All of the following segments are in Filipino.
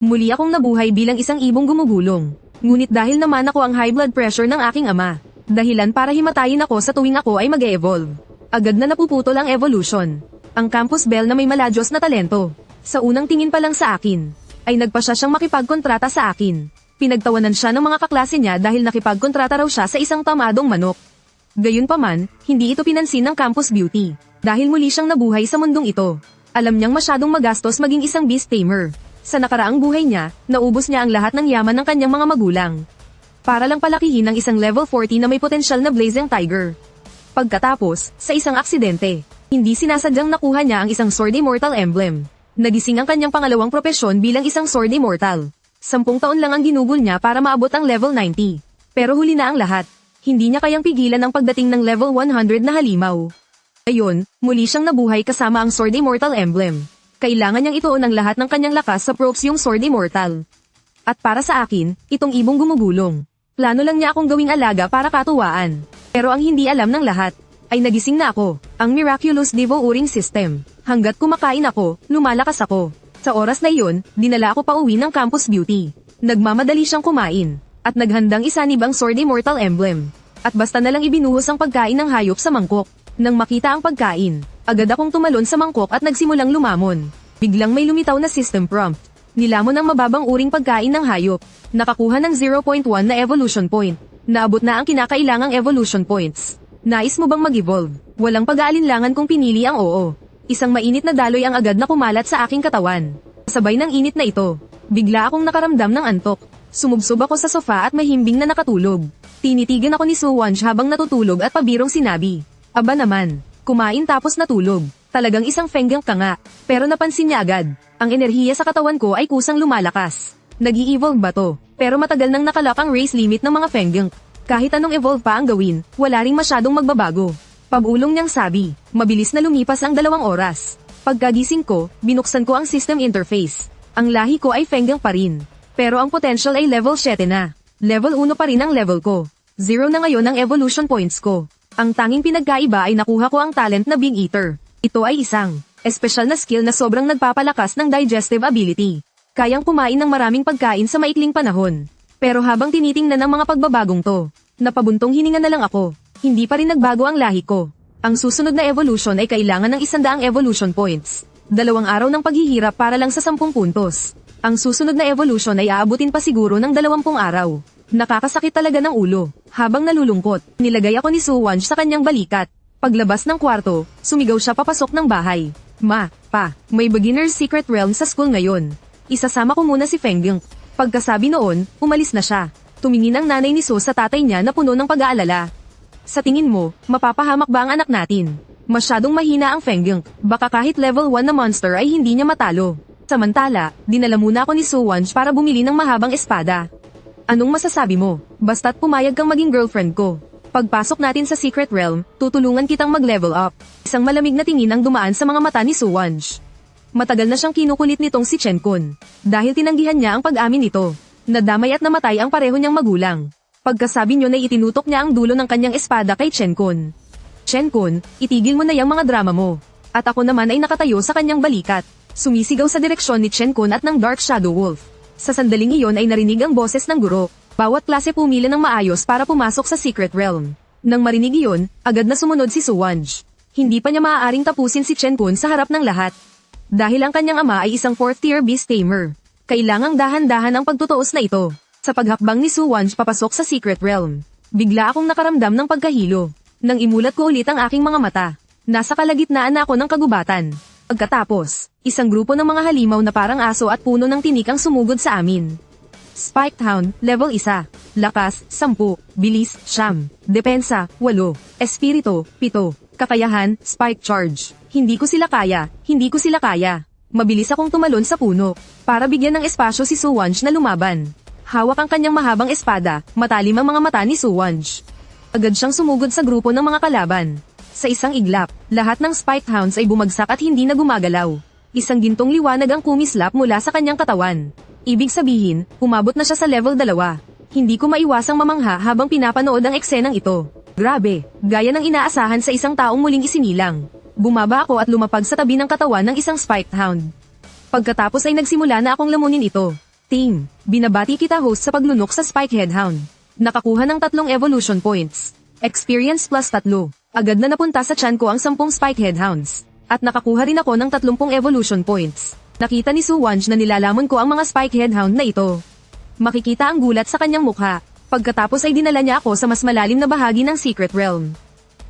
Muli akong nabuhay bilang isang ibong gumugulong. Ngunit dahil naman ako ang high blood pressure ng aking ama, dahilan para himatayin ako sa tuwing ako ay mag-e-evolve. Agad na napuputol ang evolution. Ang Campus Bell na may maladyos na talento, sa unang tingin pa lang sa akin, ay nagpa siyang makipagkontrata sa akin. Pinagtawanan siya ng mga kaklase niya dahil nakipagkontrata raw siya sa isang tamadong manok. Gayunpaman, hindi ito pinansin ng Campus Beauty, dahil muli siyang nabuhay sa mundong ito. Alam niyang masyadong magastos maging isang beast tamer. Sa nakaraang buhay niya, naubos niya ang lahat ng yaman ng kanyang mga magulang. Para lang palakihin ang isang level 40 na may potensyal na blazing tiger. Pagkatapos, sa isang aksidente, hindi sinasadyang nakuha niya ang isang Sword Immortal emblem. Nagising ang kanyang pangalawang propesyon bilang isang Sword Immortal. 10 taon lang ang ginugol niya para maabot ang level 90. Pero huli na ang lahat. Hindi niya kayang pigilan ang pagdating ng level 100 na halimaw. Ayon, muli siyang nabuhay kasama ang Sword Immortal emblem. Kailangan niyang ituon ang lahat ng kanyang lakas sa props yung Sword Immortal. At para sa akin, itong ibong gumugulong. Plano lang niya akong gawing alaga para katuwaan. Pero ang hindi alam ng lahat, ay nagising na ako, ang Miraculous Devouring System. Hanggat kumakain ako, lumalakas ako. Sa oras na iyon, dinala ako pauwi ng Campus Beauty. Nagmamadali siyang kumain, at naghandang isanib ang Sword Immortal emblem. At basta na lang ibinuhos ang pagkain ng hayop sa mangkok. Nang makita ang pagkain, agad akong tumalon sa mangkok at nagsimulang lumamon. Biglang may lumitaw na system prompt. Nilamon ang mababang uring pagkain ng hayop. Nakakuha ng 0.1 na evolution point. Naabot na ang kinakailangang evolution points. Nais mo bang mag-evolve? Walang pag-aalinlangan kung pinili ang oo. Isang mainit na daloy ang agad na kumalat sa aking katawan. Sabay ng init na ito, bigla akong nakaramdam ng antok. Sumubsob ako sa sofa at mahimbing na nakatulog. Tinitigan ako ni Suwanj habang natutulog at pabirong sinabi, "Aba naman, kumain tapos natulog. Talagang isang fenggang ka nga." Pero napansin niya agad, ang enerhiya sa katawan ko ay kusang lumalakas. Nag-i-evolve ba to? Pero matagal nang nakalak ang race limit ng mga fenggang. Kahit anong evolve pa ang gawin, wala ring masyadong magbabago. Pag-ulong niyang sabi, mabilis na lumipas ang 2 oras. Pagkagising ko, binuksan ko ang system interface. Ang lahi ko ay fenggang pa rin. Pero ang potential ay level 7 na. Level 1 pa rin ang level ko. 0 na ngayon ang evolution points ko. Ang tanging pinagkaiba ay nakuha ko ang talent na Being Eater. Ito ay isang espesyal na skill na sobrang nagpapalakas ng digestive ability. Kayang kumain ng maraming pagkain sa maikling panahon. Pero habang tinitingnan ng mga pagbabagong to, napabuntong hininga na lang ako. Hindi pa rin nagbago ang lahi ko. Ang susunod na evolution ay kailangan ng 100 evolution points. 2 araw ng paghihirap para lang sa 10 puntos. Ang susunod na evolution ay aabutin pa siguro ng 20 araw. Nakakasakit talaga ng ulo. Habang nalulungkot, nilagay ako ni Suwanj sa kanyang balikat. Paglabas ng kwarto, sumigaw siya papasok ng bahay. "Ma, pa, may beginner's secret realm sa school ngayon. Isasama ko muna si Fenggyung." Pagkasabi noon, umalis na siya. Tumingin ang nanay ni So sa tatay niya na puno ng pag-aalala. "Sa tingin mo, mapapahamak ba ang anak natin? Masyadong mahina ang Fenggyung. Baka kahit level 1 na monster ay hindi niya matalo." Samantala, dinala muna ako ni Suwanj para bumili ng mahabang espada. "Anong masasabi mo? Basta't pumayag kang maging girlfriend ko. Pagpasok natin sa Secret Realm, tutulungan kitang mag-level up." Isang malamig na tingin ang dumaan sa mga mata ni Suwanj. Matagal na siyang kinukulit nitong si Chen Kun. Dahil tinanggihan niya ang pag-amin nito. Nadamay at namatay ang pareho niyang magulang. Pagkasabi niyo na itinutok niya ang dulo ng kanyang espada kay Chen Kun. "Chen Kun, itigil mo na yung mga drama mo." At ako naman ay nakatayo sa kanyang balikat. Sumisigaw sa direksyon ni Chen Kun at ng Dark Shadow Wolf. Sa sandaling iyon ay narinig ang boses ng guro. Bawat klase pumila ng maayos para pumasok sa Secret Realm. Nang marinig iyon, agad na sumunod si Suwanj. Hindi pa niya maaaring tapusin si Chen Kun sa harap ng lahat. Dahil ang kanyang ama ay isang 4th tier beast tamer. Kailangang dahan-dahan ang pagtutuos na ito. Sa paghakbang ni Suwanj papasok sa Secret Realm, bigla akong nakaramdam ng pagkahilo. Nang imulat ko ulit ang aking mga mata, nasa kalagitnaan na ako ng kagubatan. Pagkatapos, isang grupo ng mga halimaw na parang aso at puno ng tinik ang sumugod sa amin. Spiked Hound, level 1. Lakas, 10. Bilis, 9. Depensa, 8. Espiritu, 7. Kakayahan, Spike Charge. Hindi ko sila kaya. Mabilis akong tumalon sa puno, para bigyan ng espasyo si Suwanj na lumaban. Hawak ang kanyang mahabang espada, matalim ang mga mata ni Suwanj. Agad siyang sumugod sa grupo ng mga kalaban. Sa isang iglap, lahat ng Spiked Hounds ay bumagsak at hindi na gumagalaw. Isang gintong liwanag ang kumislap mula sa kanyang katawan. Ibig sabihin, umabot na siya sa level 2. Hindi ko maiwasang mamangha habang pinapanood ang eksenang ito. Grabe, gaya ng inaasahan sa isang taong muling isinilang. Bumaba ako at lumapag sa tabi ng katawan ng isang Spiked Hound. Pagkatapos ay nagsimula na akong lamunin ito. Team, binabati kita host sa paglunok sa Spike Headhound. Nakakuha ng 3 evolution points. Experience plus 3. Agad na napunta sa tiyan ko ang 10 Spike Headhounds. At nakakuha rin ako ng 30 evolution points. Nakita ni Suwanj na nilalamon ko ang mga Spike Headhound na ito. Makikita ang gulat sa kanyang mukha. Pagkatapos ay dinala niya ako sa mas malalim na bahagi ng Secret Realm.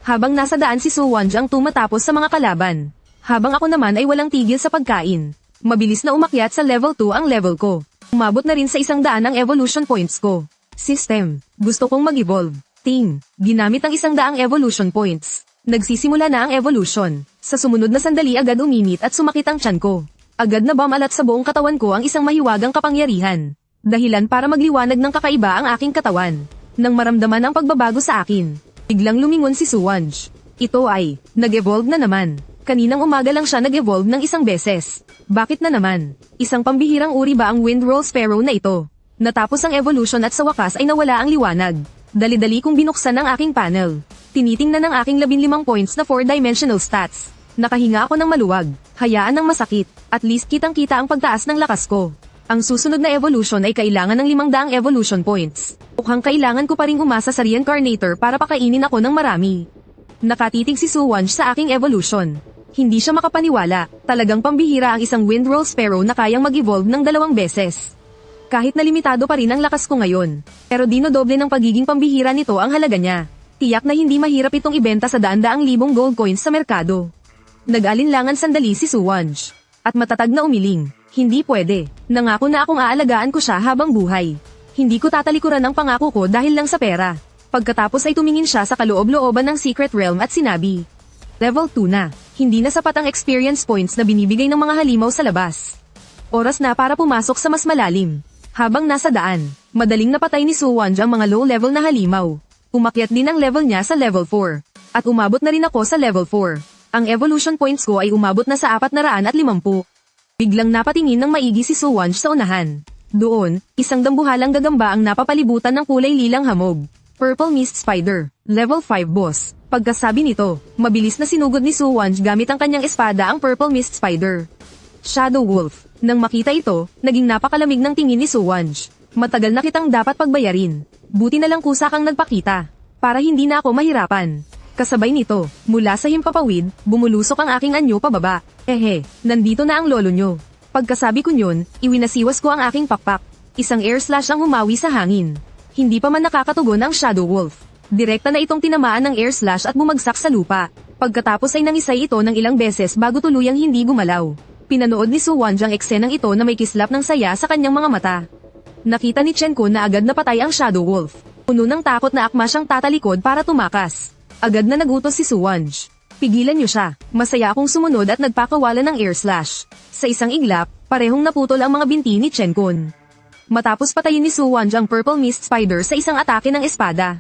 Habang nasa daan si Suwanj ang tumatapos sa mga kalaban. Habang ako naman ay walang tigil sa pagkain. Mabilis na umakyat sa level 2 ang level ko. Umabot na rin sa 100 ang evolution points ko. System, gusto kong mag-evolve. Team, ginamit ang 100 evolution points. Nagsisimula na ang evolution. Sa sumunod na sandali agad uminit at sumakit ang tiyan ko. Agad na bumalat sa buong katawan ko ang isang mahiwagang kapangyarihan. Dahilan para magliwanag ng kakaiba ang aking katawan. Nang maramdaman ang pagbabago sa akin, biglang lumingon si Suwanj. Ito ay, nag-evolve na naman. Kaninang umaga lang siya nag-evolve ng 1 beses. Bakit na naman? Isang pambihirang uri ba ang Windroll Sparrow na ito? Natapos ang evolution at sa wakas ay nawala ang liwanag. Dali-dali kong binuksan ang aking panel. Tinitingnan ang aking 15 points na 4-dimensional stats. Nakahinga ako ng maluwag. Hayaan ng masakit. At least kitang-kita ang pagtaas ng lakas ko. Ang susunod na evolution ay kailangan ng 500 evolution points. Mukhang kailangan ko pa ring umasa sa Reincarnator para pakainin ako ng marami. Nakatitig si Suwanj sa aking evolution. Hindi siya makapaniwala. Talagang pambihira ang isang Windroll Sparrow na kayang mag-evolve ng 2 beses. Kahit na limitado pa rin ang lakas ko ngayon. Pero dinodoble ng pagiging pambihira nito ang halaga niya. Tiyak na hindi mahirap itong ibenta sa daan-daang libong gold coins sa merkado. Nag-alinlangan sandali si Suwanj. At matatag na umiling. Hindi pwede. Nangako na akong aalagaan ko siya habang buhay. Hindi ko tatalikuran ang pangako ko dahil lang sa pera. Pagkatapos ay tumingin siya sa kaloob-looban ng Secret Realm at sinabi, Level 2 na. Hindi na sapat ang experience points na binibigay ng mga halimaw sa labas. Oras na para pumasok sa mas malalim. Habang nasa daan, madaling napatay ni Suwanj ang mga low-level na halimaw. Umakyat din ang level niya sa level 4. At umabot na rin ako sa level 4. Ang evolution points ko ay umabot na sa 450. Biglang napatingin ng maigi si Suwanj sa unahan. Doon, isang dambuhalang gagamba ang napapalibutan ng kulay lilang hamog. Purple Mist Spider, level 5 boss. Pagkasabi nito, mabilis na sinugod ni Suwanj gamit ang kanyang espada ang Purple Mist Spider. Shadow Wolf. Nang makita ito, naging napakalamig ng tingin ni Suwanj. Matagal na kitang dapat pagbayarin. Buti na lang kusa kang nagpakita. Para hindi na ako mahirapan. Kasabay nito, mula sa himpapawid, bumulusok ang aking anyo pababa. Nandito na ang lolo nyo. Pagkasabi ko yun, iwinasiwas ko ang aking pakpak. Isang air slash ang humawi sa hangin. Hindi pa man nakakatugon ang Shadow Wolf. Direkta na itong tinamaan ng air slash at bumagsak sa lupa. Pagkatapos ay nangisay ito ng ilang beses bago tuluyang hindi gumalaw. Pinanood ni Suwanj ang eksenang ito na may kislap ng saya sa kanyang mga mata. Nakita ni Chen Kun na agad napatay ang Shadow Wolf. Puno ng takot na akma siyang tatalikod para tumakas. Agad na nagutos si Suwanj. Pigilan niyo siya. Masaya akong sumunod at nagpakawala ng air slash. Sa isang iglap, parehong naputol ang mga binti ni Chen Kun. Matapos patayin ni Suwanj ang Purple Mist Spider sa isang atake ng espada.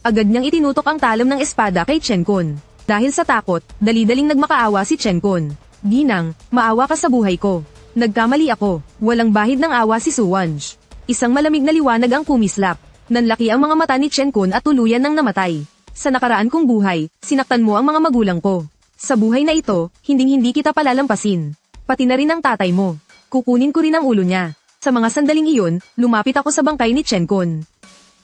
Agad niyang itinutok ang talam ng espada kay Chen Kun. Dahil sa takot, dali-daling nagmakaawa si Chen Kun. Ginang, maawa ka sa buhay ko. Nagkamali ako. Walang bahid ng awa si Suwanj. Isang malamig na liwanag ang kumislap. Nanlaki ang mga mata ni Chen Kun at tuluyan nang namatay. Sa nakaraan kong buhay, sinaktan mo ang mga magulang ko. Sa buhay na ito, hinding-hindi kita palalampasin. Pati na rin ang tatay mo. Kukunin ko rin ang ulo niya. Sa mga sandaling iyon, lumapit ako sa bangkay ni Chen Kun.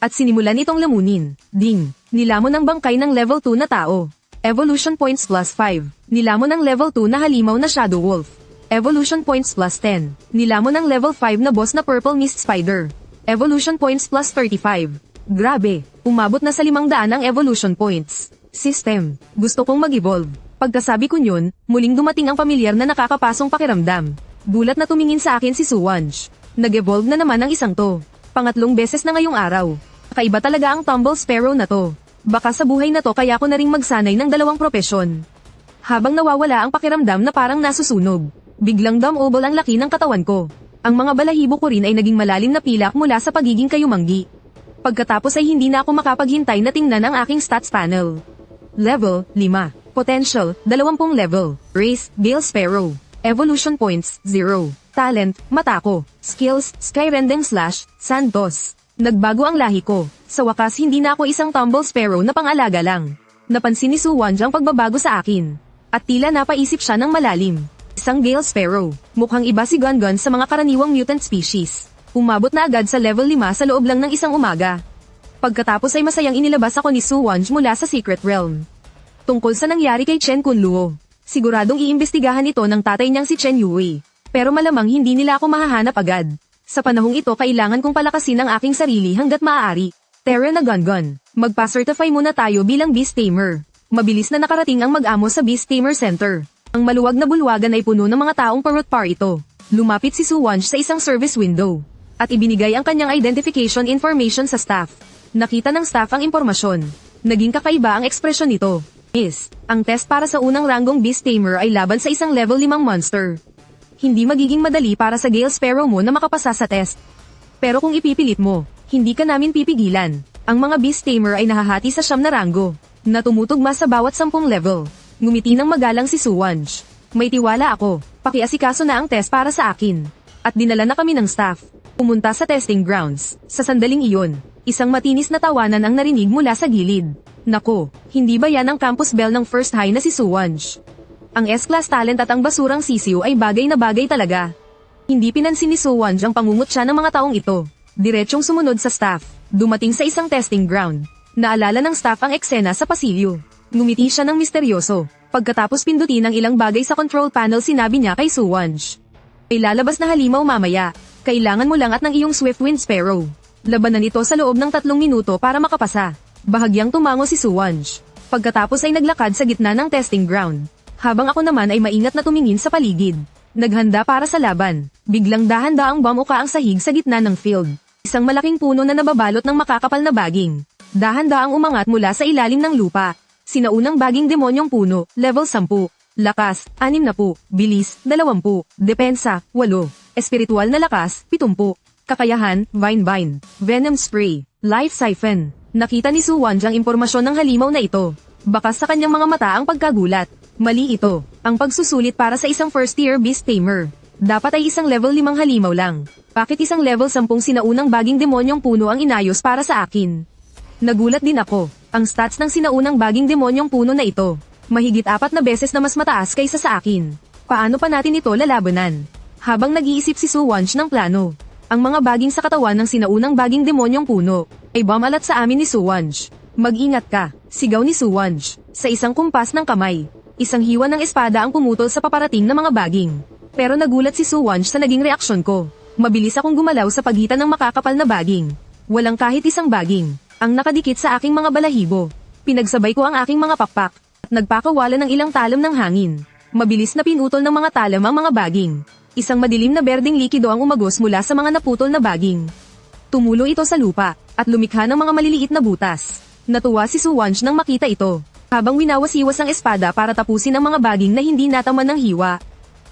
At sinimulan itong lamunin. Ding! Nilamon ang bangkay ng level 2 na tao. Evolution points plus 5. Nilamon ang level 2 na halimaw na Shadow Wolf. Evolution points plus 10. Nilamon ang level 5 na boss na Purple Mist Spider. Evolution points plus 35. Grabe! Umabot na sa 500 ang evolution points. System. Gusto kong mag-evolve. Pagkasabi ko yun, muling dumating ang pamilyar na nakakapasong pakiramdam. Gulat na tumingin sa akin si Suwanj. Nag-evolve na naman ang isang to. Pangatlong beses na ngayong araw. Kakaiba talaga ang Tumble Sparrow na to. Baka sa buhay na to kaya ko na ring magsanay ng 2 propesyon. Habang nawawala ang pakiramdam na parang nasusunog, biglang dumobble ang laki ng katawan ko. Ang mga balahibo ko rin ay naging malalim na pilak mula sa pagiging kayumanggi. Pagkatapos ay hindi na ako makapaghintay na tingnan ang aking stats panel. Level, 5. Potential, 20 level. Race, Gale Sparrow. Evolution points, 0. Talent, Matako. Skills, Skyrending Slash, Santos. Nagbago ang lahi ko. Sa wakas hindi na ako isang Tumble Sparrow na pang-alaga lang. Napansin ni Suwanj ang pagbabago sa akin. At tila napaisip siya ng malalim. Isang Gale Sparrow. Mukhang iba si Gungun sa mga karaniwang mutant species. Umabot na agad sa level 5 sa loob lang ng isang umaga. Pagkatapos ay masayang inilabas ako ni Su Wanj mula sa Secret Realm. Tungkol sa nangyari kay Chen Kunluo. Siguradong iimbestigahan ito ng tatay niyang si Chen Yui. Pero malamang hindi nila ako mahahanap agad. Sa panahong ito kailangan kong palakasin ang aking sarili hanggat maaari. Terra na Gungun. Magpa-certify muna tayo bilang Beast Tamer. Mabilis na nakarating ang mag-amo sa Beast Tamer Center. Ang maluwag na bulwagan ay puno ng mga taong parot-par ito. Lumapit si Su Wanj sa isang service window. At ibinigay ang kanyang identification information sa staff. Nakita ng staff ang impormasyon. Naging kakaiba ang ekspresyon nito. Ang test para sa unang ranggong Beast Tamer ay laban sa isang level 5 monster. Hindi magiging madali para sa Gale Sparrow mo na makapasa sa test. Pero kung ipipilit mo, hindi ka namin pipigilan. Ang mga Beast Tamer ay nahahati sa 9 na ranggo, na tumutugma sa bawat 10 level. Ngumiti ng magalang si Su Wanj. May tiwala ako, pakiasikaso na ang test para sa akin. At dinala na kami ng staff. Pumunta sa testing grounds. Sa sandaling iyon, isang matinis na tawanan ang narinig mula sa gilid. Nako, hindi ba yan ang campus bell ng first high na si Su Wanj? Ang S-class talent at ang basurang sisiw ay bagay na bagay talaga. Hindi pinansin ni Su Wanj ang pangungutya ng mga taong ito. Diretsyong sumunod sa staff. Dumating sa isang testing ground. Naalala ng staff ang eksena sa pasilyo. Ngumiti siya ng misteryoso. Pagkatapos pindutin ang ilang bagay sa control panel sinabi niya kay Su Wanj. Ay lalabas na halimaw mamaya. Kailangan mo lang at ng iyong Swiftwind Sparrow. Labanan ito sa loob ng 3 minuto para makapasa. Bahagyang tumango si Su Wanj. Pagkatapos ay naglakad sa gitna ng testing ground. Habang ako naman ay maingat na tumingin sa paligid. Naghanda para sa laban. Biglang dahan-daang bumuka ang sahig sa gitna ng field. Isang malaking puno na nababalot ng makakapal na baging. Dahan-daang umangat mula sa ilalim ng lupa. Sinaunang baging demonyong puno, level 10. Lakas, 60. Bilis, 20. Depensa, 8. Espiritual na lakas, 70. Kakayahan, Vine. Venom Spray, Life Siphon. Nakita ni Su Wanj ang impormasyon ng halimaw na ito. Bakas sa kanyang mga mata ang pagkagulat. Mali ito. Ang pagsusulit para sa isang first-year Beast Tamer. Dapat ay isang level 5 halimaw lang. Bakit isang level 10 sinaunang baging demonyong puno ang inayos para sa akin? Nagulat din ako. Ang stats ng sinaunang baging demonyong puno na ito. Mahigit 4 na beses na mas mataas kaysa sa akin. Paano pa natin ito lalabanan? Habang nag-iisip si Su Wanj ng plano. Ang mga baging sa katawan ng sinaunang baging demonyong puno ay bumalat sa amin ni Su Wanj. Mag-ingat ka, sigaw ni Su Wanj. Sa isang kumpas ng kamay, isang hiwa ng espada ang pumutol sa paparating na mga baging. Pero nagulat si Su Wanj sa naging reaksyon ko. Mabilis akong gumalaw sa pagitan ng makakapal na baging. Walang kahit isang baging ang nakadikit sa aking mga balahibo. Pinagsabay ko ang aking mga pakpak at nagpakawala ng ilang talam ng hangin. Mabilis na pinutol ng mga talam ang mga baging. Isang madilim na berdeng likido ang umagos mula sa mga naputol na baging. Tumulo ito sa lupa, at lumikha ng mga maliliit na butas. Natuwa si Su Wanj nang makita ito, habang winawas-iwas ang espada para tapusin ang mga baging na hindi nataman ng hiwa.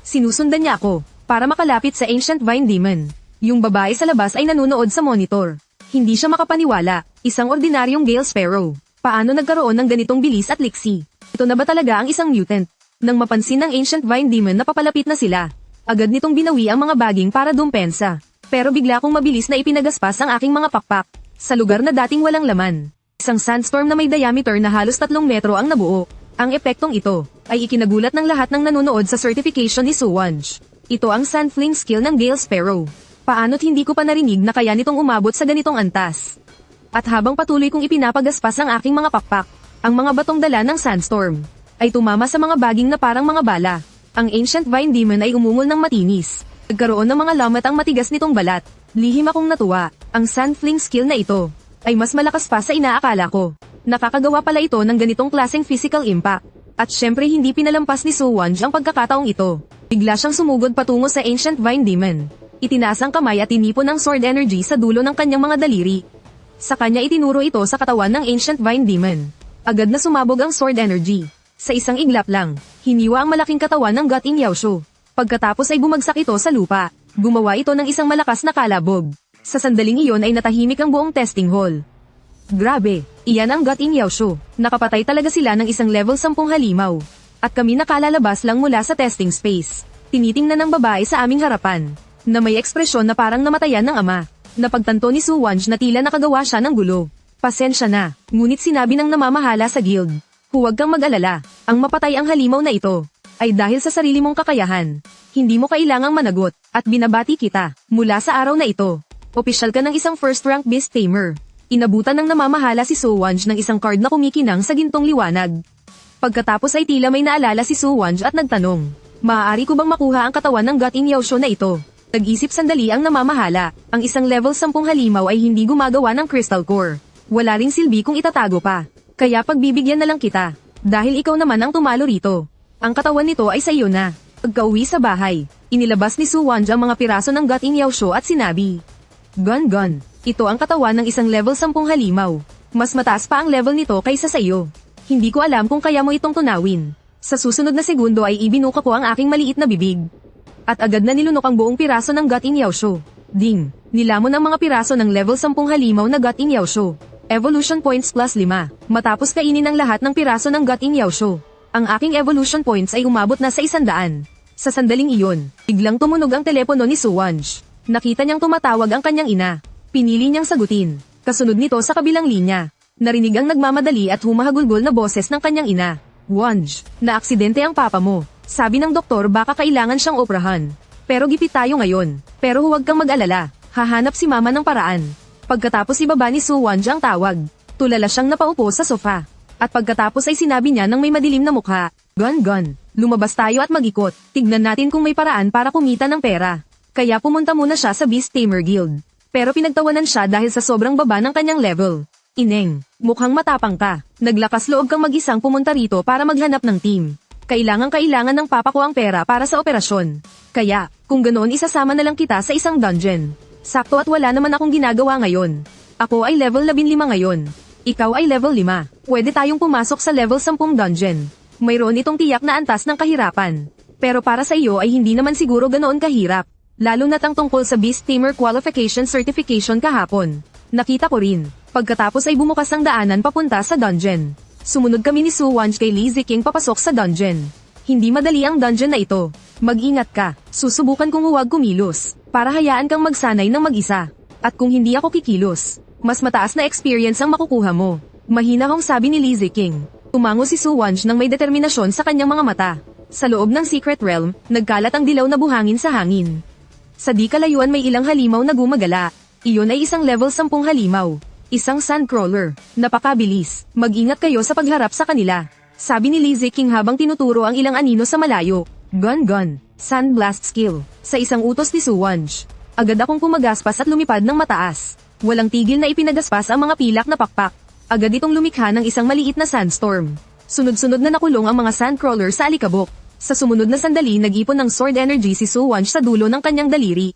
Sinusundan niya ako, para makalapit sa Ancient Vine Demon. Yung babae sa labas ay nanonood sa monitor. Hindi siya makapaniwala, isang ordinaryong Gale Sparrow. Paano nagkaroon ng ganitong bilis at liksi? Ito na ba talaga ang isang mutant? Nang mapansin ng Ancient Vine Demon na papalapit na sila, agad nitong binawi ang mga baging para dumpensa. Pero bigla kong mabilis na ipinagaspas ang aking mga pakpak. Sa lugar na dating walang laman. Isang sandstorm na may diameter na halos 3 metro ang nabuo. Ang epektong ito ay ikinagulat ng lahat ng nanonood sa certification ni Su Wanj. Ito ang Sandfling skill ng Gale Sparrow. Paano't hindi ko pa narinig na kaya nitong umabot sa ganitong antas. At habang patuloy kong ipinapagaspas ang aking mga pakpak, ang mga batong dala ng sandstorm ay tumama sa mga baging na parang mga bala. Ang Ancient Vine Demon ay umungol ng matinis. Nagkaroon ng mga lamat ang matigas nitong balat. Lihim akong natuwa. Ang Sandfling skill na ito ay mas malakas pa sa inaakala ko. Nakakagawa pala ito ng ganitong klaseng physical impact. At syempre hindi pinalampas ni Su Wanj ang pagkakataong ito. Bigla siyang sumugod patungo sa Ancient Vine Demon. Itinaas ang kamay at tinipon ng sword energy sa dulo ng kanyang mga daliri. Sa kanya itinuro ito sa katawan ng Ancient Vine Demon. Agad na sumabog ang sword energy. Sa isang iglap lang, hiniwa ang malaking katawan ng Guting Yaoshu. Pagkatapos ay bumagsak ito sa lupa. Gumawa ito ng isang malakas na kalabog. Sa sandaling iyon ay natahimik ang buong testing hall. Grabe, iyan ang Guting Yaoshu. Nakapatay talaga sila ng isang level 10 halimaw. At kami nakalalabas lang mula sa testing space. Tinitingnan ng babae sa aming harapan, na may ekspresyon na parang namatayan ng ama. Napagtanto ni Su Wanj na tila nakagawa siya ng gulo. Pasensya na, ngunit sinabi ng namamahala sa guild. Huwag kang mag-alala, ang mapatay ang halimaw na ito ay dahil sa sarili mong kakayahan. Hindi mo kailangang managot, at binabati kita. Mula sa araw na ito, Opisyal ka ng isang first-rank beast tamer. Inabutan ng namamahala si Sowanj ng isang card na kumikinang sa gintong liwanag. Pagkatapos ay tila may naalala si Sowanj at nagtanong, maaari ko bang makuha ang katawan ng God in Yaosho na ito? Nag-isip sandali ang namamahala, ang isang level 10 halimaw ay hindi gumagawa ng crystal core. Wala ring silbi kung itatago pa. Kaya pagbibigyan na lang kita. Dahil ikaw naman ang tumalo rito. Ang katawan nito ay sa iyo na. Pagka-uwi sa bahay, inilabas ni Sowanj ang mga piraso ng God in Yaosho at sinabi, Gun. Ito ang katawan ng isang level 10 halimaw. Mas mataas pa ang level nito kaysa sa iyo. Hindi ko alam kung kaya mo itong tunawin. Sa susunod na segundo ay ibinuka ko ang aking maliit na bibig. At agad na nilunok ang buong piraso ng God in Yaosho. Ding! Nilamon ang mga piraso ng level 10 halimaw na God in Yaosho. Evolution points plus 5. Matapos kainin ang lahat ng piraso ng God in Yaosho. Ang aking evolution points ay umabot na sa 100. Sa sandaling iyon, biglang tumunog ang telepono ni Sowanj. Nakita niyang tumatawag ang kanyang ina. Pinili niyang sagutin. Kasunod nito sa kabilang linya, narinig ang nagmamadali at humahagulgol na boses ng kanyang ina. Wanj, na-aksidente ang papa mo. Sabi ng doktor baka kailangan siyang operahan. Pero gipit tayo ngayon. Pero huwag kang mag-alala. Hahanap si mama ng paraan. Pagkatapos ibaba ni Sowanj ang tawag. Tulala siyang napaupo sa sofa. At pagkatapos ay sinabi niya ng may madilim na mukha. Gun. Lumabas tayo at mag-ikot. Tignan natin kung may paraan para kumita ng pera. Kaya pumunta muna siya sa Beast Tamer Guild. Pero pinagtawanan siya dahil sa sobrang baba ng kanyang level. Ineng, mukhang matapang ka. Naglakas loob kang mag-isang pumunta rito para maghanap ng team. Kailangan ng papa ko ang pera para sa operasyon. Kaya, kung ganoon isasama na lang kita sa isang dungeon. Sakto at wala naman akong ginagawa ngayon. Ako ay level 15 ngayon. Ikaw ay level 5. Pwede tayong pumasok sa level 10 dungeon. Mayroon itong tiyak na antas ng kahirapan. Pero para sa iyo ay hindi naman siguro ganoon kahirap. Lalo na't ang tungkol sa Beast Tamer Qualification Certification kahapon. Nakita ko rin. Pagkatapos ay bumukas ang daanan papunta sa dungeon. Sumunod kami ni Sowanj kay Lee Ziking papasok sa dungeon. Hindi madali ang dungeon na ito. Mag-ingat ka. Susubukan kong huwag kumilos. Para hayaan kang magsanay ng mag-isa. At kung hindi ako kikilos, mas mataas na experience ang makukuha mo. Mahinahong sabi ni Lee Ziking. Tumango si Sowanj nang may determinasyon sa kanyang mga mata. Sa loob ng Secret Realm, nagkalat ang dilaw na buhangin sa hangin. Sa di kalayuan may ilang halimaw na gumagala. Iyon ay isang level 10 halimaw. Isang sandcrawler. Napakabilis. Mag-ingat kayo sa pagharap sa kanila. Sabi ni Lee Ziking habang tinuturo ang ilang anino sa malayo. Gun. Sandblast skill. Sa isang utos ni Sowanj. Agad akong pumagaspas at lumipad ng mataas. Walang tigil na ipinagaspas ang mga pilak na pakpak. Agad itong lumikha ng isang maliit na sandstorm. Sunod-sunod na nakulong ang mga sandcrawler sa alikabok. Sa sumunod na sandali nag-ipon ng sword energy si Sowanj sa dulo ng kanyang daliri.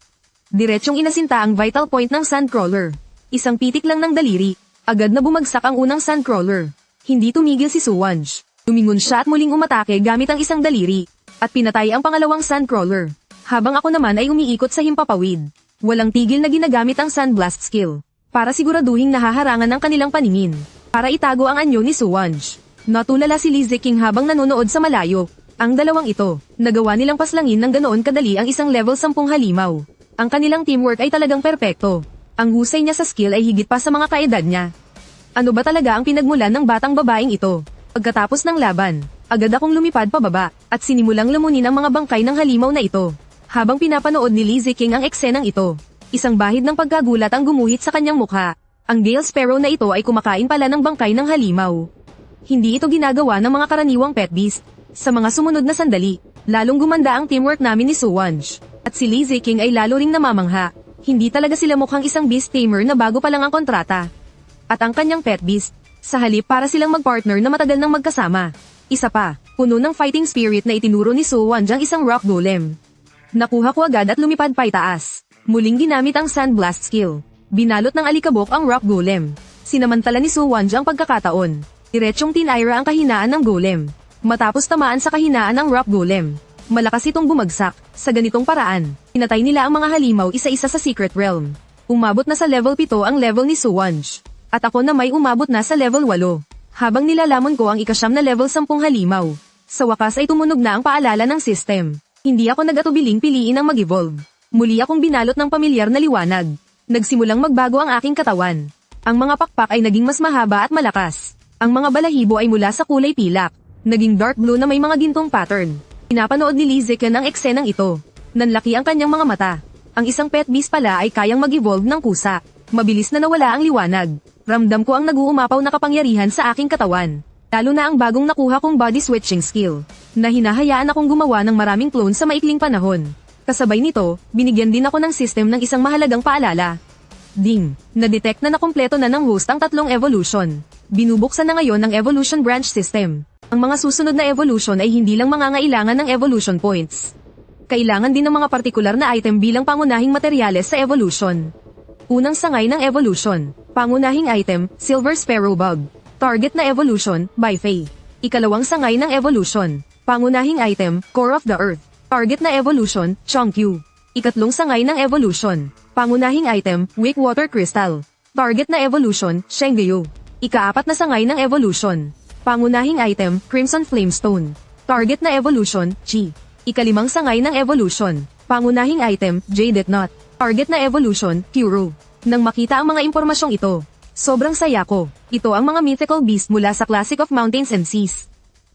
Diretsyong inasinta ang vital point ng sandcrawler. Isang pitik lang ng daliri. Agad na bumagsak ang unang sandcrawler. Hindi tumigil si Sowanj. Tumingon siya at muling umatake gamit ang isang daliri. At pinatay ang pangalawang sandcrawler. Habang ako naman ay umiikot sa himpapawid. Walang tigil na ginagamit ang sandblast skill. Para siguraduhing nahaharangan ang kanilang paningin. Para itago ang anyo ni Sowanj. Natulala si Lee Ziking habang nanonood sa malayo. Ang dalawang ito, nagawa nilang paslangin ng ganoon kadali ang isang level 10 halimaw. Ang kanilang teamwork ay talagang perpekto. Ang husay niya sa skill ay higit pa sa mga kaedad niya. Ano ba talaga ang pinagmulan ng batang babaeng ito? Pagkatapos ng laban, agad akong lumipad pababa, at sinimulang lumunin ang mga bangkay ng halimaw na ito. Habang pinapanood ni Lee Ziking ang eksenang ito, isang bahid ng pagkagulat ang gumuhit sa kanyang mukha. Ang Gale Sparrow na ito ay kumakain pala ng bangkay ng halimaw. Hindi ito ginagawa ng mga karaniwang pet beast. Sa mga sumunod na sandali, lalong gumanda ang teamwork namin ni Sowanj. At si Lee Ziking ay lalo ring namamangha. Hindi talaga sila mukhang isang beast tamer na bago pa lang ang kontrata. At ang kanyang pet beast, sa halip para silang magpartner na matagal nang magkasama. Isa pa, puno ng fighting spirit na itinuro ni Sowanj ang isang rock golem. Nakuha ko agad at lumipad pa itaas. Muling ginamit ang sandblast skill. Binalot ng alikabok ang rock golem. Sinamantala ni Sowanj ang pagkakataon. Diretsyong tinaira ang kahinaan ng golem. Matapos tamaan sa kahinaan ng rock golem, malakas itong bumagsak. Sa ganitong paraan, pinatay nila ang mga halimaw isa-isa sa Secret Realm. Umabot na sa level 7 ang level ni Sowanj. At ako na may umabot na sa level 8. Habang nilalamon ko ang ikasyam na level 10 halimaw. Sa wakas ay tumunog na ang paalala ng system. Hindi ako nag-atubiling piliin ang mag-evolve. Muli akong binalot ng pamilyar na liwanag. Nagsimulang magbago ang aking katawan. Ang mga pakpak ay naging mas mahaba at malakas. Ang mga balahibo ay mula sa kulay pilak. Naging dark blue na may mga gintong pattern. Pinapanood ni Lee Ziking ang eksenang ito. Nanlaki ang kanyang mga mata. Ang isang pet beast pala ay kayang mag-evolve ng kusa. Mabilis na nawala ang liwanag. Ramdam ko ang nag-uumapaw na kapangyarihan sa aking katawan. Lalo na ang bagong nakuha kong body switching skill, na hinahayaan akong gumawa ng maraming clone sa maikling panahon. Kasabay nito, binigyan din ako ng system ng isang mahalagang paalala. Ding! Na-detect na nakumpleto na ng host ang 3 evolution. Binubuksan na ngayon ng evolution branch system. Ang mga susunod na evolution ay hindi lang mangangailangan ng evolution points. Kailangan din ng mga partikular na item bilang pangunahing materyales sa evolution. Unang sangay ng evolution. Pangunahing item, Silver Sparrow Bug. Target na evolution, Bifei. Ikalawang sangay ng evolution. Pangunahing item, Core of the Earth. Target na evolution, Chongqiu. Ikatlong sangay ng evolution. Pangunahing item, Weak Water Crystal. Target na evolution, Shengyu. Ikaapat na sangay ng evolution. Pangunahing item, Crimson Flamestone. Target na evolution, Chi. Ikalimang sangay ng evolution. Pangunahing item, Jaded Knot. Target na evolution, Kuro. Nang makita ang mga impormasyong ito, sobrang saya ko. Ito ang mga mythical beast mula sa Classic of Mountains and Seas.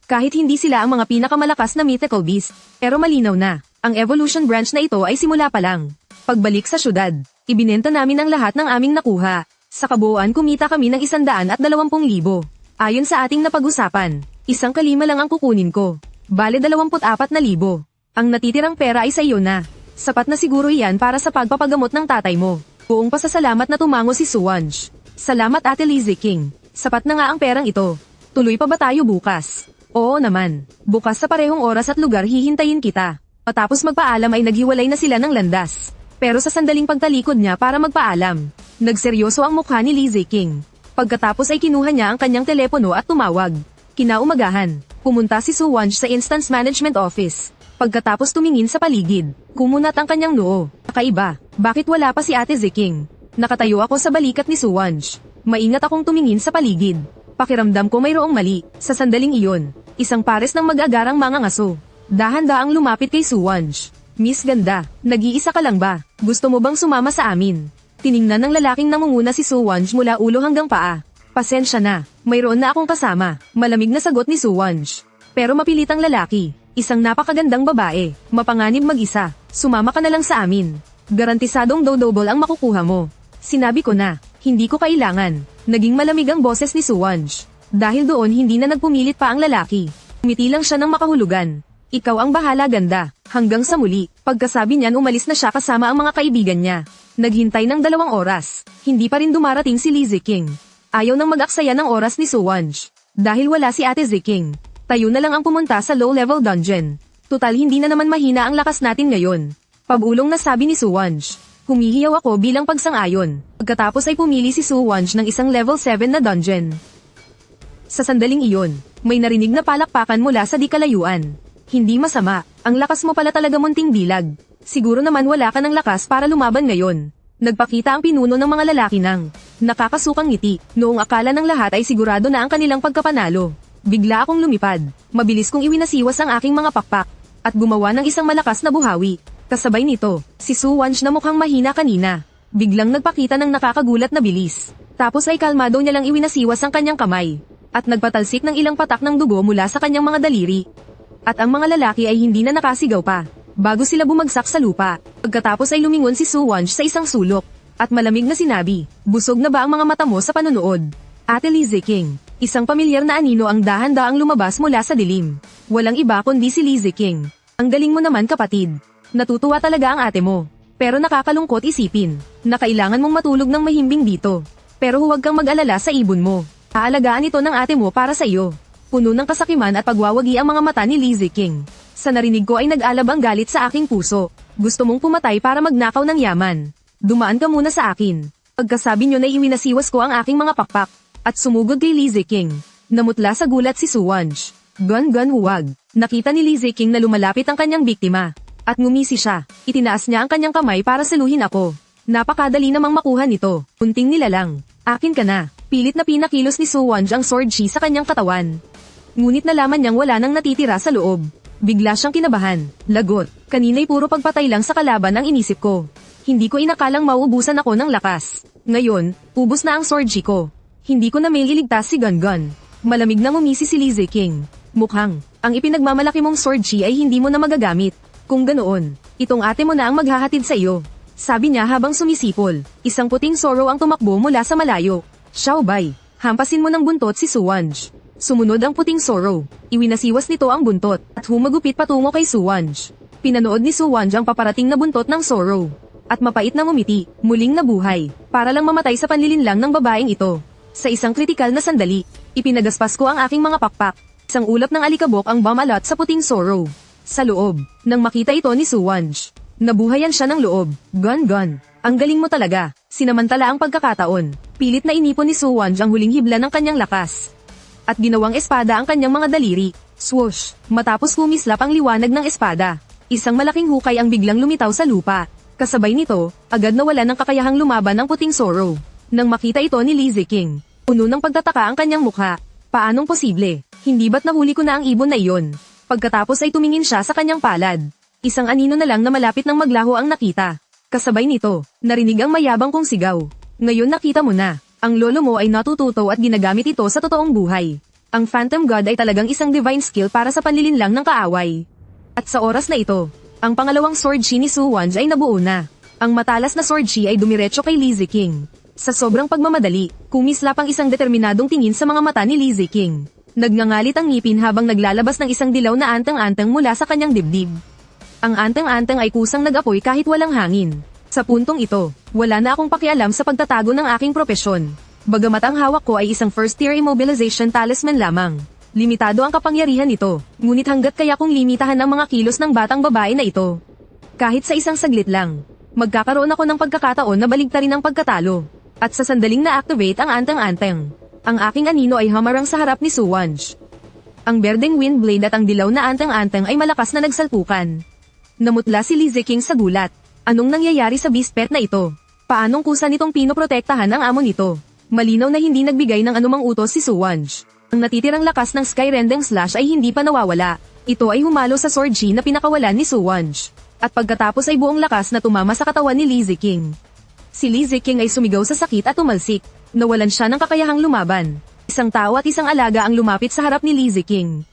Kahit hindi sila ang mga pinakamalakas na mythical beast, pero malinaw na, ang evolution branch na ito ay simula pa lang. Pagbalik sa syudad, ibinenta namin ang lahat ng aming nakuha. Sa kabuuan kumita kami ng 120,000. Ayon sa ating napag-usapan, 1 kalima lang ang kukunin ko. Bale 24,000. Ang natitirang pera ay sa iyo na. Sapat na siguro iyan para sa pagpapagamot ng tatay mo. Buong pasasalamat na tumango si Suwanj. Salamat Ate Lizzie King. Sapat na nga ang perang ito. Tuloy pa ba tayo bukas? Oo naman. Bukas sa parehong oras at lugar hihintayin kita. Matapos magpaalam ay naghiwalay na sila ng landas. Pero sa sandaling pagtalikod niya para magpaalam, nagseryoso ang mukha ni Lizzie King. Pagkatapos ay kinuha niya ang kanyang telepono at tumawag. Kinaumagahan, pumunta si Suwanj sa Instance Management Office. Pagkatapos tumingin sa paligid, kumunat ang kanyang noo. Kakaiba, bakit wala pa si Ate Ziking? Nakatayo ako sa balikat ni Suwanj. Maingat akong tumingin sa paligid. Pakiramdam ko mayroong mali. Sa sandaling iyon, isang pares ng mag-agarang mga ngaso. Dahan-daang lumapit kay Suwanj. Miss Ganda, nag-iisa ka lang ba? Gusto mo bang sumama sa amin? Tiningnan ng lalaking namunguna si Suwanj mula ulo hanggang paa. Pasensya na, mayroon na akong kasama. Malamig na sagot ni Suwanj. Pero mapilitang lalaki. Isang napakagandang babae, mapanganib mag-isa, sumama ka na lang sa amin. Garantisadong double ang makukuha mo. Sinabi ko na, hindi ko kailangan. Naging malamig ang boses ni Suwanj. Dahil doon hindi na nagpumilit pa ang lalaki. Umiti lang siya ng makahulugan. Ikaw ang bahala Ganda. Hanggang sa muli, pagkasabi niyan umalis na siya kasama ang mga kaibigan niya. Naghintay ng 2 oras. Hindi pa rin dumarating si Lizzie King. Ayaw nang mag-aksaya ng oras ni Suwanj. Dahil wala si Ate Ziking. Tayo na lang ang pumunta sa low-level dungeon. Tutal hindi na naman mahina ang lakas natin ngayon. Pabulong na sabi ni Suwanj. Humihiyaw ako bilang pagsang-ayon. Pagkatapos ay pumili si Suwanj ng isang level 7 na dungeon. Sa sandaling iyon, may narinig na palakpakan mula sa di kalayuan. Hindi masama, ang lakas mo pala talaga munting dilag. Siguro naman wala ka ng lakas para lumaban ngayon. Nagpakita ang pinuno ng mga lalaki ng nakakasukang ngiti, noong akala ng lahat ay sigurado na ang kanilang pagkapanalo. Bigla akong lumipad. Mabilis kong iwinasiwas ang aking mga pakpak at gumawa ng isang malakas na buhawi. Kasabay nito, si Suwanj na mukhang mahina kanina. Biglang nagpakita ng nakakagulat na bilis. Tapos ay kalmado niya lang iwinasiwas ang kanyang kamay at nagpatalsik ng ilang patak ng dugo mula sa kanyang mga daliri. At ang mga lalaki ay hindi na nakasigaw pa bago sila bumagsak sa lupa. Pagkatapos ay lumingon si Suwanj sa isang sulok at malamig na sinabi, busog na ba ang mga mata mo sa panonood? Ate Lizzie King, isang pamilyar na anino ang dahan-daang lumabas mula sa dilim. Walang iba kundi si Lizzie King. Ang galing mo naman kapatid. Natutuwa talaga ang ate mo. Pero nakakalungkot isipin na kailangan mong matulog ng mahimbing dito. Pero huwag kang mag-alala sa ibon mo. Aalagaan ito ng ate mo para sa iyo. Puno ng kasakiman at pagwawagi ang mga mata ni Lizzie King. Sa narinig ko ay nag-alab ang galit sa aking puso. Gusto mong pumatay para magnakaw ng yaman. Dumaan ka muna sa akin. Pagkasabi niyo na iwinasiwas ko ang aking mga pakpak. At sumugod kay Lizzie King. Namutla sa gulat si Suwanj. Gun huwag. Nakita ni Lizzie King na lumalapit ang kanyang biktima. At ngumisi siya. Itinaas niya ang kanyang kamay para saluhin ako. Napakadali namang makuha nito. Unting nilalang. Akin ka na. Pilit na pinakilos ni Suwanj ang sword chi sa kanyang katawan. Ngunit nalaman niyang wala nang natitira sa loob. Bigla siyang kinabahan. Lagot. Kanina'y puro pagpatay lang sa kalaban ang inisip ko. Hindi ko inakalang mauubusan ako ng lakas. Ngayon, ubos na ang sword chi ko. Hindi ko na may iligtas si Gun. Malamig na ngumisi si Lizzie King. Mukhang, ang ipinagmamalaki mong sword chi ay hindi mo na magagamit. Kung ganoon, itong ate mo na ang maghahatid sa iyo. Sabi niya habang sumisipol. Isang puting Zoro ang tumakbo mula sa malayo. Xiaobai, hampasin mo ng buntot si Suwanj. Sumunod ang puting Zoro. Iwinasiwas nito ang buntot at humagupit patungo kay Suwanj. Pinanood ni Suwanj ang paparating na buntot ng Zoro. At mapait na ngumiti, muling nabuhay, para lang mamatay sa panlilinlang ng babaeng ito. Sa isang kritikal na sandali, ipinagaspas ko ang aking mga pakpak. Isang ulap ng alikabok ang bumalot sa puting Zoro. Sa loob, nang makita ito ni Suwanj, nabuhayan siya ng loob. Gun. Ang galing mo talaga. Sinamantala ang pagkakataon. Pilit na inipon ni Suwanj ang huling hibla ng kanyang lakas. At ginawang espada ang kanyang mga daliri. Swoosh! Matapos kumislap ang liwanag ng espada, isang malaking hukay ang biglang lumitaw sa lupa. Kasabay nito, agad nawala ng kakayahang lumaban ang puting Zoro. Nang makita ito ni Lee Ziking, puno ng pagtataka ang kanyang mukha. Paanong posible? Hindi ba't nahuli ko na ang ibon na iyon? Pagkatapos ay tumingin siya sa kanyang palad. Isang anino na lang na malapit ng maglaho ang nakita. Kasabay nito, narinig ang mayabang kong sigaw. Ngayon nakita mo na, ang lolo mo ay natututo at ginagamit ito sa totoong buhay. Ang Phantom God ay talagang isang divine skill para sa panlilinlang ng kaaway. At sa oras na ito, ang pangalawang sword chi ni Suwanj ay nabuo na. Ang matalas na sword chi ay dumiretso kay Lee Ziking. Sa sobrang pagmamadali, kumislap ang isang determinadong tingin sa mga mata ni Lee Ziking. Nagngangalit ang ngipin habang naglalabas ng isang dilaw na anteng-anteng mula sa kanyang dibdib. Ang anteng-anteng ay kusang nag-apoy kahit walang hangin. Sa puntong ito, wala na akong pakialam sa pagtatago ng aking propesyon. Bagamat ang hawak ko ay isang first-tier immobilization talisman lamang. Limitado ang kapangyarihan nito, ngunit hanggat kaya kong limitahan ang mga kilos ng batang babae na ito. Kahit sa isang saglit lang, magkakaroon ako ng pagkakataon na baligtarin ang pagkatalo. At sa sandaling na-activate ang anteng-anteng, ang aking anino ay hamarang sa harap ni Suwanj. Ang berdeng wind blade at ang dilaw na anteng-anteng ay malakas na nagsalpukan. Namutla si Lee Ziking sa gulat. Anong nangyayari sa beast pet na ito? Paanong kusa nitong pinoprotektahan ang amo nito? Malinaw na hindi nagbigay ng anumang utos si Suwanj. Ang natitirang lakas ng Skyrending Slash ay hindi pa nawawala. Ito ay humalo sa sword chi na pinakawalan ni Suwanj. At pagkatapos ay buong lakas na tumama sa katawan ni Lee Ziking. Si Lee Ziking ay sumigaw sa sakit at tumalsik. Nawalan siya ng kakayahang lumaban. Isang tao at isang alaga ang lumapit sa harap ni Lee Ziking.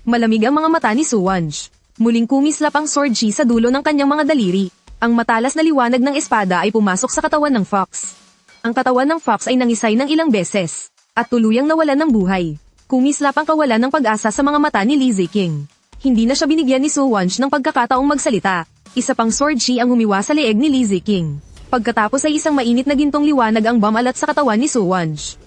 Malamig ang mga mata ni Suwanj. Muling kumislap ang sword chi sa dulo ng kanyang mga daliri. Ang matalas na liwanag ng espada ay pumasok sa katawan ng fox. Ang katawan ng fox ay nangisay ng ilang beses. At tuluyang nawalan ng buhay. Kumislap ang kawalan ng pag-asa sa mga mata ni Lee Ziking. Hindi na siya binigyan ni Suwanj ng pagkakataong magsalita. Isa pang sword chi ang humiwa sa leeg ni Lee Ziking. Pagkatapos ay isang mainit na gintong liwanag ang bumalat sa katawan ni Suwanj.